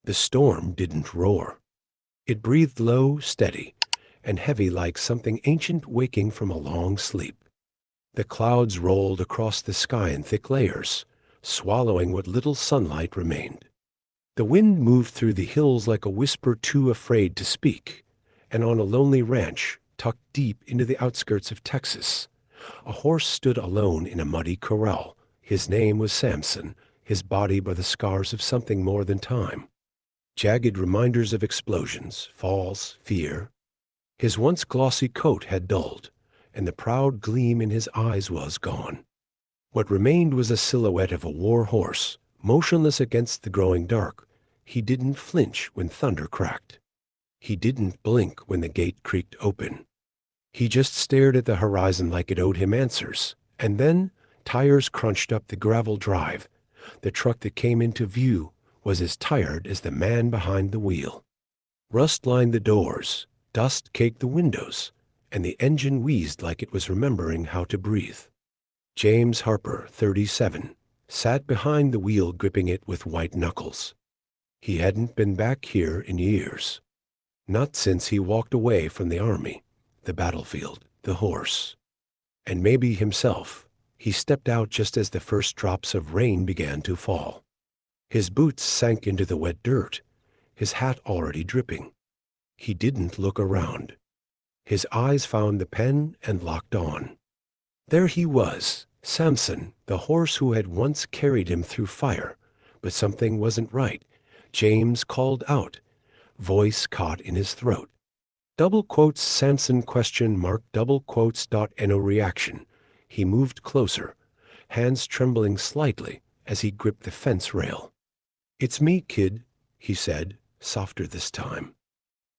The storm didn't roar. It breathed low, steady, and heavy like something ancient waking from a long sleep. The clouds rolled across the sky in thick layers, swallowing what little sunlight remained. The wind moved through the hills like a whisper too afraid to speak, and on a lonely ranch, tucked deep into the outskirts of Texas, a horse stood alone in a muddy corral. His name was Samson, his body by the scars of something more than time. Jagged reminders of explosions, falls, fear. His once glossy coat had dulled, and the proud gleam in his eyes was gone. What remained was a silhouette of a war horse, motionless against the growing dark. He didn't flinch when thunder cracked. He didn't blink when the gate creaked open. He just stared at the horizon like it owed him answers. And then tires crunched up the gravel drive. The truck that came into view was as tired as the man behind the wheel. Rust lined the doors, dust caked the windows, and the engine wheezed like it was remembering how to breathe. James Harper, 37, sat behind the wheel gripping it with white knuckles. He hadn't been back here in years. Not since he walked away from the army, the battlefield, the horse, and maybe himself. He stepped out just as the first drops of rain began to fall. His boots sank into the wet dirt, his hat already dripping. He didn't look around. His eyes found the pen and locked on. There he was, Samson, the horse who had once carried him through fire. But something wasn't right. James called out, voice caught in his throat. Double quotes Samson question mark double quotes no reaction. He moved closer, hands trembling slightly as he gripped the fence rail. "It's me, kid," he said, softer this time.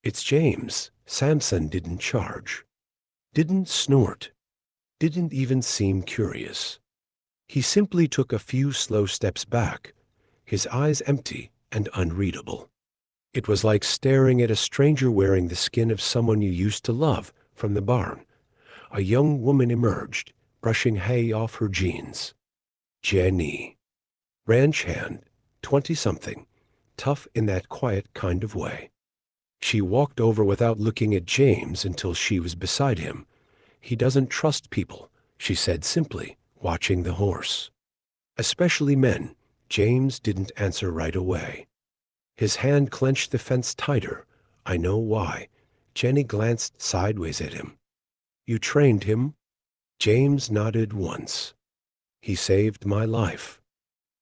"It's James." Samson didn't charge, didn't snort, didn't even seem curious. He simply took a few slow steps back, his eyes empty and unreadable. It was like staring at a stranger wearing the skin of someone you used to love. From the barn, a young woman emerged, brushing hay off her jeans. Jenny. Ranch hand, 20-something, tough in that quiet kind of way. She walked over without looking at James until she was beside him. "He doesn't trust people," she said simply, watching the horse. "Especially men." James didn't answer right away. His hand clenched the fence tighter. "I know why." Jenny glanced sideways at him. "You trained him?" James nodded once. "He saved my life."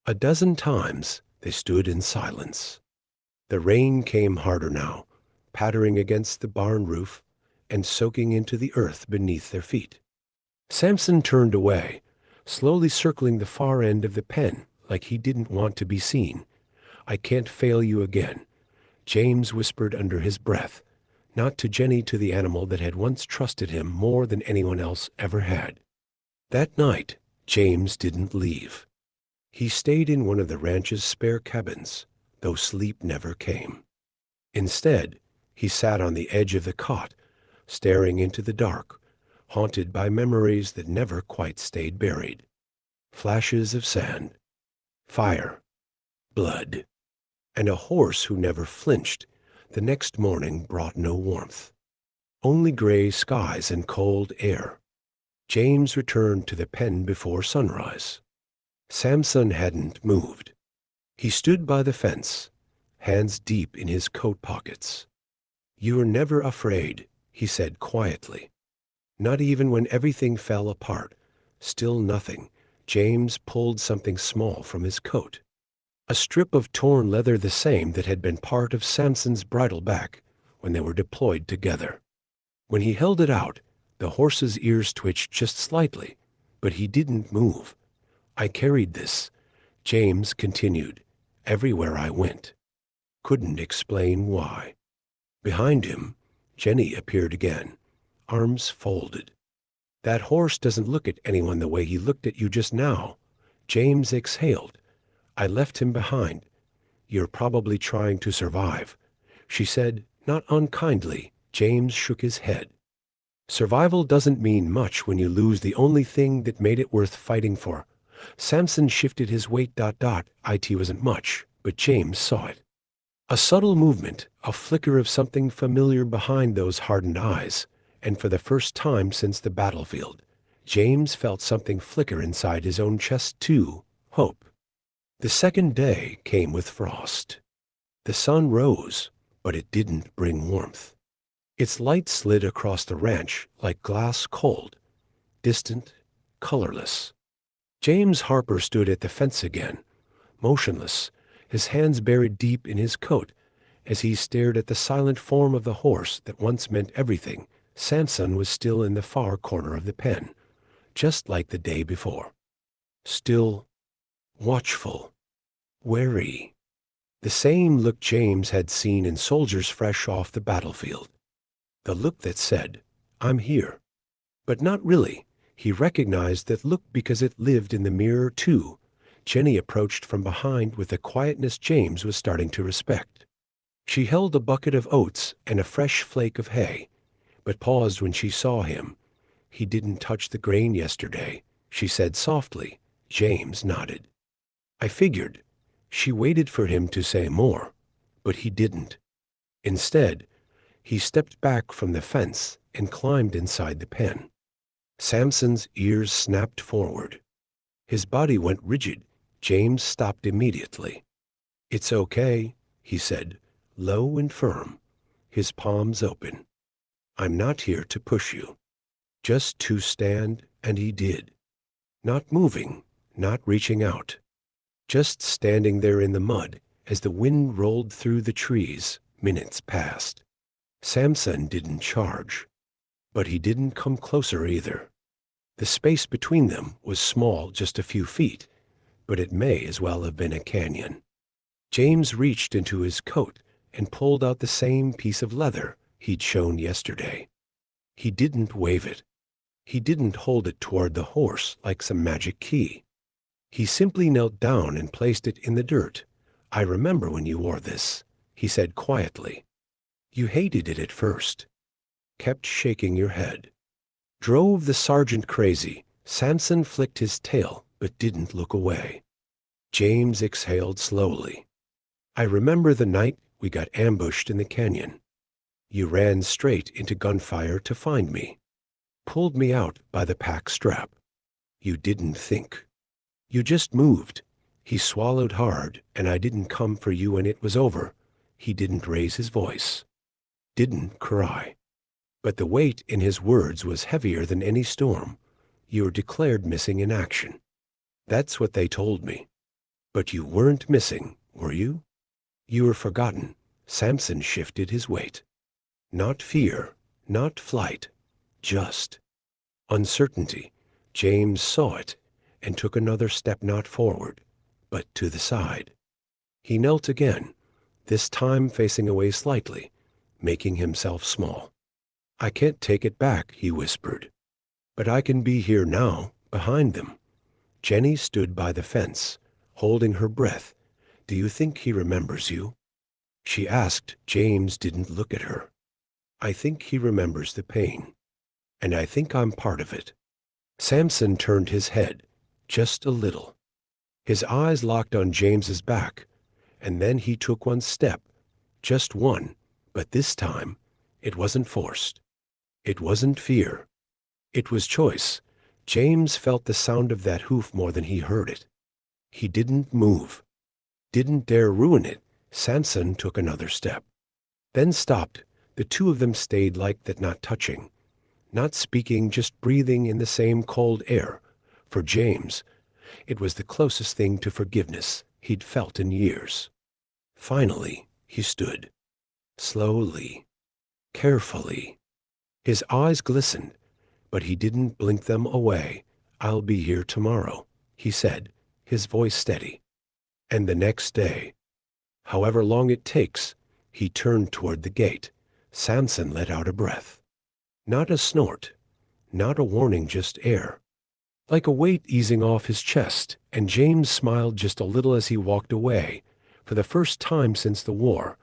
A dozen times they stood in silence. The rain came harder now, pattering against the barn roof and soaking into the earth beneath their feet. Samson turned away, slowly circling the far end of the pen like he didn't want to be seen. "I can't fail you again," James whispered under his breath, not to Jenny, to the animal that had once trusted him more than anyone else ever had. That night, James didn't leave. He stayed in one of the ranch's spare cabins, though sleep never came. Instead, he sat on the edge of the cot, staring into the dark, haunted by memories that never quite stayed buried. Flashes of sand, fire, blood, and a horse who never flinched. The next morning brought no warmth, only gray skies and cold air. James returned to the pen before sunrise. Samson hadn't moved. He stood by the fence, hands deep in his coat pockets. "You were never afraid," he said quietly. "Not even when everything fell apart." Still nothing. James pulled something small from his coat. A strip of torn leather, the same that had been part of Samson's bridle back when they were deployed together. When he held it out, the horse's ears twitched just slightly, but he didn't move. "I carried this," James continued, "everywhere I went. Couldn't explain why." Behind him, Jenny appeared again, arms folded. "That horse doesn't look at anyone the way he looked at you just now." James exhaled. "I left him behind. You're probably trying to survive," she said, not unkindly. James shook his head. "Survival doesn't mean much when you lose the only thing that made it worth fighting for." Samson shifted his weight. It wasn't much, but James saw it. A subtle movement, a flicker of something familiar behind those hardened eyes, and for the first time since the battlefield, James felt something flicker inside his own chest too, hope. The second day came with frost. The sun rose, but it didn't bring warmth. Its light slid across the ranch like glass cold, distant, colorless. James Harper stood at the fence again, motionless, his hands buried deep in his coat, as he stared at the silent form of the horse that once meant everything. Samson was still in the far corner of the pen, just like the day before. Still, watchful, wary. The same look James had seen in soldiers fresh off the battlefield. The look that said, "I'm here." But not really. He recognized that look because it lived in the mirror too. Jenny approached from behind with a quietness James was starting to respect. She held a bucket of oats and a fresh flake of hay, but paused when she saw him. "He didn't touch the grain yesterday," she said softly. James nodded. "I figured." She waited for him to say more, but he didn't. Instead, he stepped back from the fence and climbed inside the pen. Samson's ears snapped forward. His body went rigid. James stopped immediately. "It's okay," he said, low and firm, his palms open. "I'm not here to push you. Just to stand," and he did. Not moving, not reaching out. Just standing there in the mud as the wind rolled through the trees. Minutes passed. Samson didn't charge, but he didn't come closer either. The space between them was small, just a few feet, but it may as well have been a canyon. James reached into his coat and pulled out the same piece of leather he'd shown yesterday. He didn't wave it. He didn't hold it toward the horse like some magic key. He simply knelt down and placed it in the dirt. "I remember when you wore this," he said quietly. "You hated it at first. Kept shaking your head. Drove the sergeant crazy." Samson flicked his tail, but didn't look away. James exhaled slowly. "I remember the night we got ambushed in the canyon. You ran straight into gunfire to find me. Pulled me out by the pack strap. You didn't think. You just moved." He swallowed hard. "And I didn't come for you when it was over." He didn't raise his voice. Didn't cry. But the weight in his words was heavier than any storm. "You're declared missing in action. That's what they told me. But you weren't missing, were you? You were forgotten." Samson shifted his weight. Not fear, not flight, just uncertainty. James saw it and took another step, not forward, but to the side. He knelt again, this time facing away slightly, making himself small. "I can't take it back," he whispered. "But I can be here now, behind them." Jenny stood by the fence, holding her breath. "Do you think he remembers you?" she asked. James didn't look at her. "I think he remembers the pain. And I think I'm part of it." Samson turned his head, just a little. His eyes locked on James's back, and then he took one step, just one, but this time it wasn't forced. It wasn't fear. It was choice. James felt the sound of that hoof more than he heard it. He didn't move. Didn't dare ruin it. Samson took another step. Then stopped. The two of them stayed like that, not touching. Not speaking, just breathing in the same cold air. For James, it was the closest thing to forgiveness he'd felt in years. Finally, he stood. Slowly, carefully. His eyes glistened, but he didn't blink them away. "I'll be here tomorrow," he said, his voice steady. "And the next day. However long it takes." He turned toward the gate. Samson let out a breath. Not a snort, not a warning, just air. Like a weight easing off his chest, and James smiled just a little as he walked away. For the first time since the war,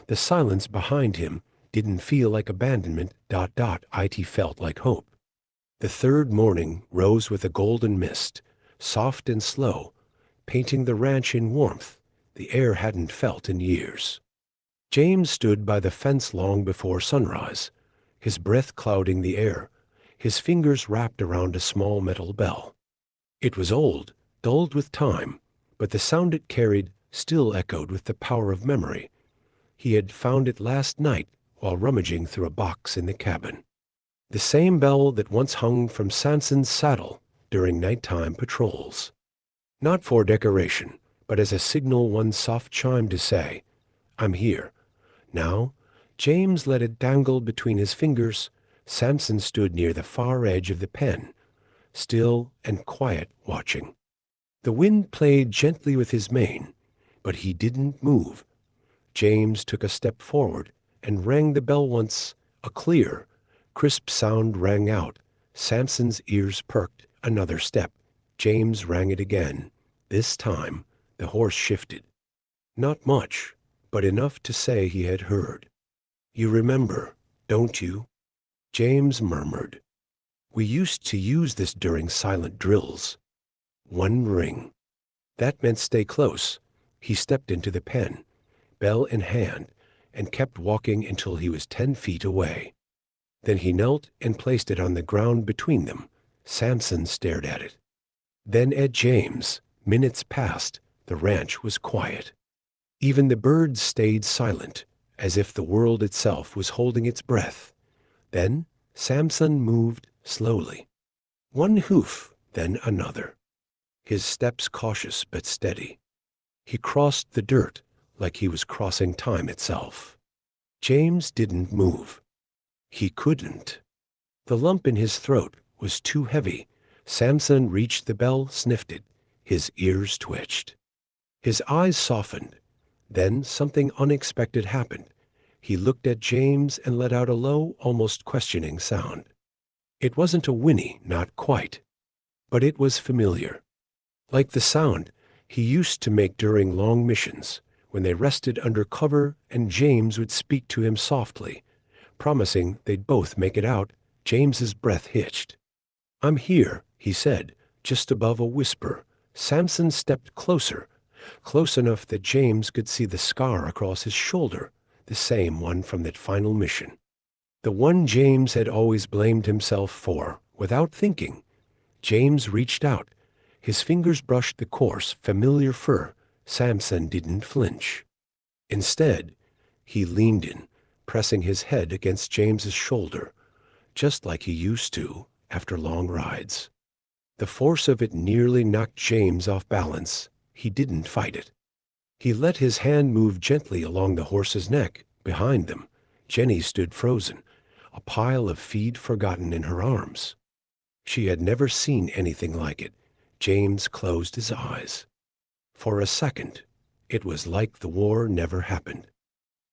the silence behind him didn't feel like abandonment. It felt like hope. The third morning rose with a golden mist, soft and slow, painting the ranch in warmth the air hadn't felt in years. James stood by the fence long before sunrise, his breath clouding the air, his fingers wrapped around a small metal bell. It was old, dulled with time, but the sound it carried still echoed with the power of memory. He had found it last night while rummaging through a box in the cabin. The same bell that once hung from Samson's saddle during nighttime patrols. Not for decoration, but as a signal one soft chime to say, "I'm here." Now, James let it dangle between his fingers. Samson stood near the far edge of the pen, still and quiet, watching. The wind played gently with his mane, but he didn't move. James took a step forward and rang the bell once. A clear, crisp sound rang out. Samson's ears perked. Another step. James rang it again. This time, the horse shifted. Not much, but enough to say he had heard. "You remember, don't you?" James murmured. "We used to use this during silent drills." One ring. That meant stay close. He stepped into the pen, bell in hand, and kept walking until he was 10 feet away. Then he knelt and placed it on the ground between them. Samson stared at it. Then at James. Minutes passed. The ranch was quiet. Even the birds stayed silent, as if the world itself was holding its breath. Then Samson moved slowly. One hoof, then another. His steps cautious but steady. He crossed the dirt like he was crossing time itself. James didn't move. He couldn't. The lump in his throat was too heavy. Samson reached the bell, sniffed it. His ears twitched. His eyes softened. Then something unexpected happened. He looked at James and let out a low, almost questioning sound. It wasn't a whinny, not quite. But it was familiar. Like the sound he used to make during long missions, when they rested under cover and James would speak to him softly, promising they'd both make it out. James's breath hitched. "I'm here," he said, just above a whisper. Samson stepped closer, close enough that James could see the scar across his shoulder, the same one from that final mission. The one James had always blamed himself for, without thinking. James reached out. His fingers brushed the coarse, familiar fur. Samson didn't flinch. Instead, he leaned in, pressing his head against James's shoulder, just like he used to after long rides. The force of it nearly knocked James off balance. He didn't fight it. He let his hand move gently along the horse's neck. Behind them, Jenny stood frozen, a pile of feed forgotten in her arms. She had never seen anything like it. James closed his eyes. For a second, it was like the war never happened.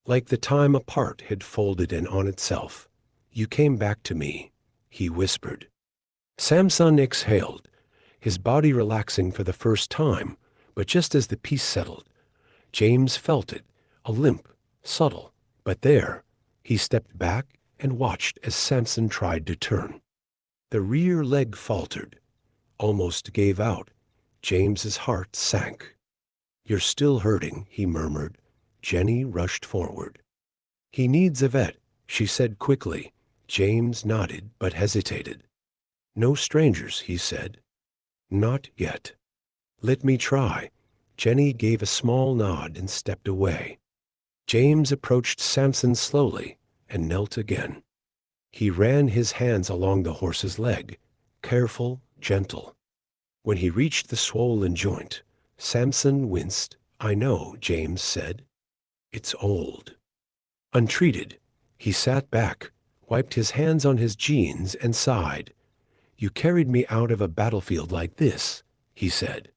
Like the time apart had folded in on itself. "You came back to me," he whispered. Samson exhaled, his body relaxing for the first time, but just as the peace settled, James felt it, a limp, subtle, but there. He stepped back and watched as Samson tried to turn. The rear leg faltered, almost gave out. James's heart sank. "You're still hurting," he murmured. Jenny rushed forward. "He needs a vet," she said quickly. James nodded but hesitated. "No strangers," he said. "Not yet." "Let me try." Jenny gave a small nod and stepped away. James approached Samson slowly and knelt again. He ran his hands along the horse's leg, careful, gentle. When he reached the swollen joint, Samson winced. "I know," James said. "It's old." Untreated, he sat back, wiped his hands on his jeans, and sighed. "You carried me out of a battlefield like this," he said.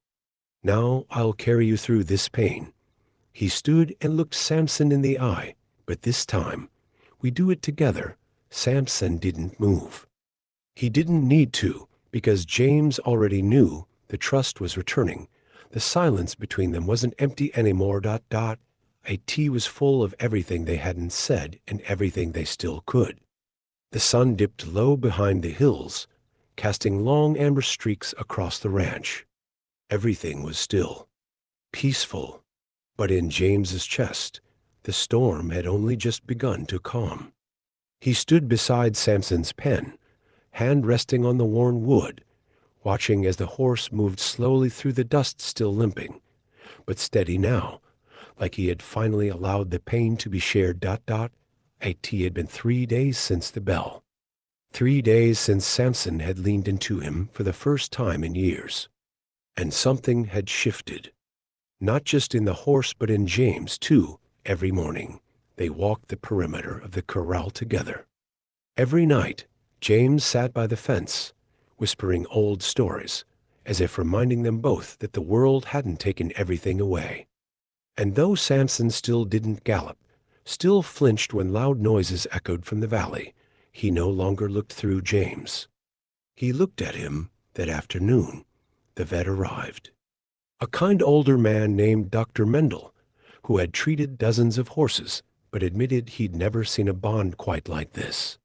"Now I'll carry you through this pain." He stood and looked Samson in the eye, but this time, we do it together. Samson didn't move. He didn't need to, because James already knew the trust was returning. The silence between them wasn't empty anymore. A tea was full of everything they hadn't said and everything they still could. The sun dipped low behind the hills, casting long amber streaks across the ranch. Everything was still, peaceful, but in James's chest, The storm had only just begun to calm. He stood beside Samson's pen, hand resting on the worn wood, watching as the horse moved slowly through the dust, still limping, but steady now, like he had finally allowed the pain to be shared. It had been 3 days since the bell. 3 days since Samson had leaned into him for the first time in years. And something had shifted. Not just in the horse, but in James, too. Every morning, they walked the perimeter of the corral together. Every night, James sat by the fence, whispering old stories, as if reminding them both that the world hadn't taken everything away. And though Samson still didn't gallop, still flinched when loud noises echoed from the valley, he no longer looked through James. He looked at him. That afternoon, the vet arrived. A kind older man named Dr. Mendel, who had treated dozens of horses, but admitted he'd never seen a bond quite like this.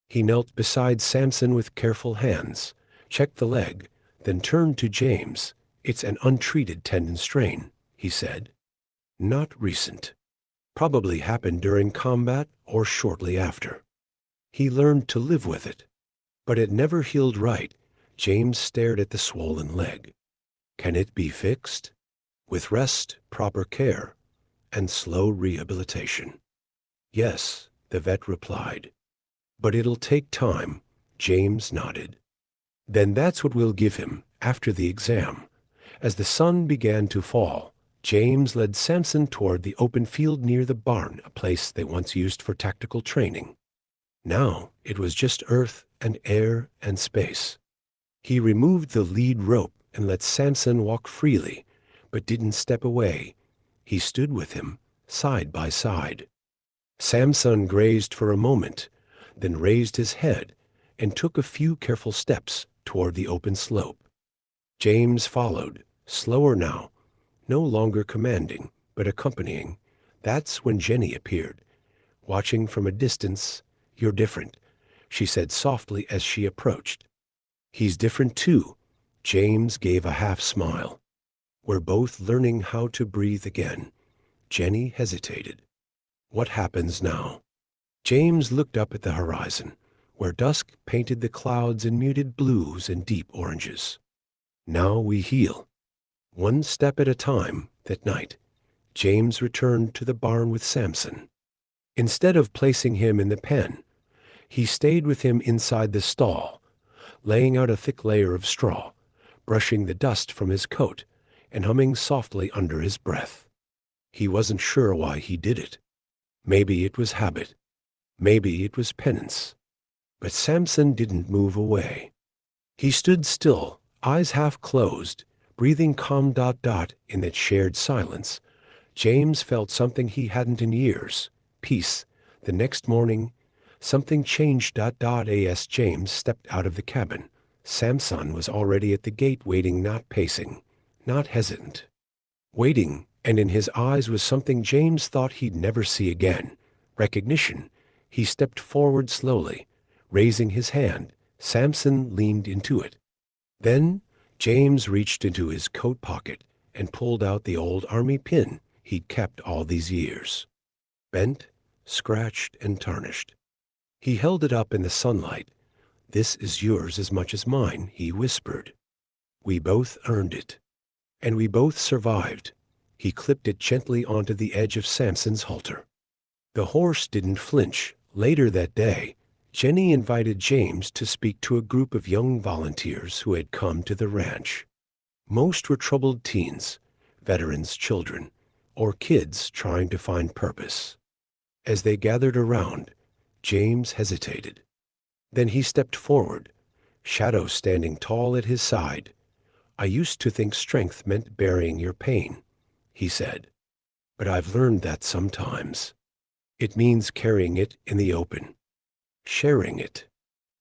He knelt beside Samson with careful hands, checked the leg, then turned to James. "It's an untreated tendon strain," he said. "Not recent. Probably happened during combat or shortly after. He learned to live with it. But it never healed right." James stared at the swollen leg. "Can it be fixed?" "With rest, proper care, and slow rehabilitation." "Yes," the vet replied. "But it'll take time." James nodded. "Then that's what we'll give him after the exam." As the sun began to fall, James led Samson toward the open field near the barn, a place they once used for tactical training. Now it was just earth and air and space. He removed the lead rope and let Samson walk freely, but didn't step away. He stood with him, side by side. Samson grazed for a moment, then raised his head and took a few careful steps toward the open slope. James followed, slower now, no longer commanding, but accompanying. That's when Jenny appeared, watching from a distance. "You're different," she said softly as she approached. "He's different too." James gave a half smile. "We're both learning how to breathe again." Jenny hesitated. "What happens now?" James looked up at the horizon, where dusk painted the clouds in muted blues and deep oranges. "Now we heal. One step at a time." That night, James returned to the barn with Samson. Instead of placing him in the pen, he stayed with him inside the stall, laying out a thick layer of straw, brushing the dust from his coat, and humming softly under his breath. He wasn't sure why he did it. Maybe it was habit. Maybe it was penance. But Samson didn't move away. He stood still, eyes half closed, breathing calm. In that shared silence, James felt something he hadn't in years. Peace. The next morning, something changed. As James stepped out of the cabin, Samson was already at the gate, waiting, not pacing, not hesitant. Waiting, and in his eyes was something James thought he'd never see again. Recognition. He stepped forward slowly, raising his hand. Samson leaned into it. Then James reached into his coat pocket and pulled out the old army pin he'd kept all these years. Bent, scratched, and tarnished. He held it up in the sunlight. "This is yours as much as mine," he whispered. "We both earned it. And we both survived." He clipped it gently onto the edge of Samson's halter. The horse didn't flinch. Later that day, Jenny invited James to speak to a group of young volunteers who had come to the ranch. Most were troubled teens, veterans' children, or kids trying to find purpose. As they gathered around, James hesitated. Then he stepped forward, Shadow standing tall at his side. "I used to think strength meant burying your pain," he said. "But I've learned that sometimes it means carrying it in the open, sharing it,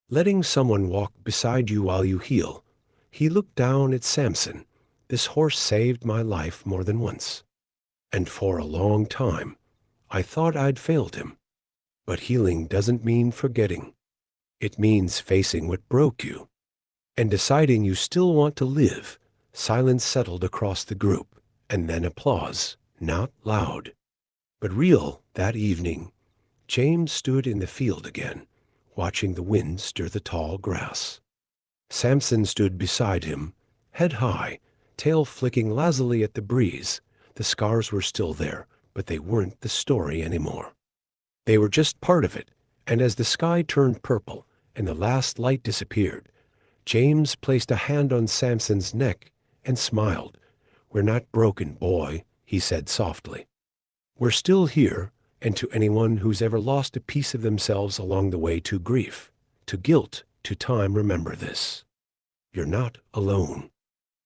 letting someone walk beside you while you heal." He looked down at Samson. "This horse saved my life more than once. And for a long time, I thought I'd failed him. But healing doesn't mean forgetting. It means facing what broke you and deciding you still want to live." Silence settled across the group, and then applause, not loud, but real, That evening, James stood in the field again, watching the wind stir the tall grass. Samson stood beside him, head high, tail flicking lazily at the breeze. The scars were still there, but they weren't the story anymore. They were just part of it, and as the sky turned purple and the last light disappeared, James placed a hand on Samson's neck and smiled. "We're not broken, boy," he said softly. "We're still here, and to anyone who's ever lost a piece of themselves along the way to grief, to guilt, to time, remember this. You're not alone.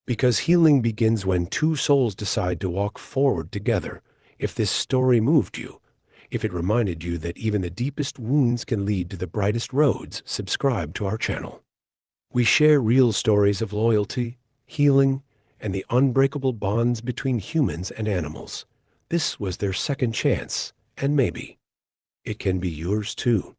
Because healing begins when two souls decide to walk forward together. If this story moved you, if it reminded you that even the deepest wounds can lead to the brightest roads, subscribe to our channel. We share real stories of loyalty, healing, and the unbreakable bonds between humans and animals. This was their second chance, and maybe it can be yours too.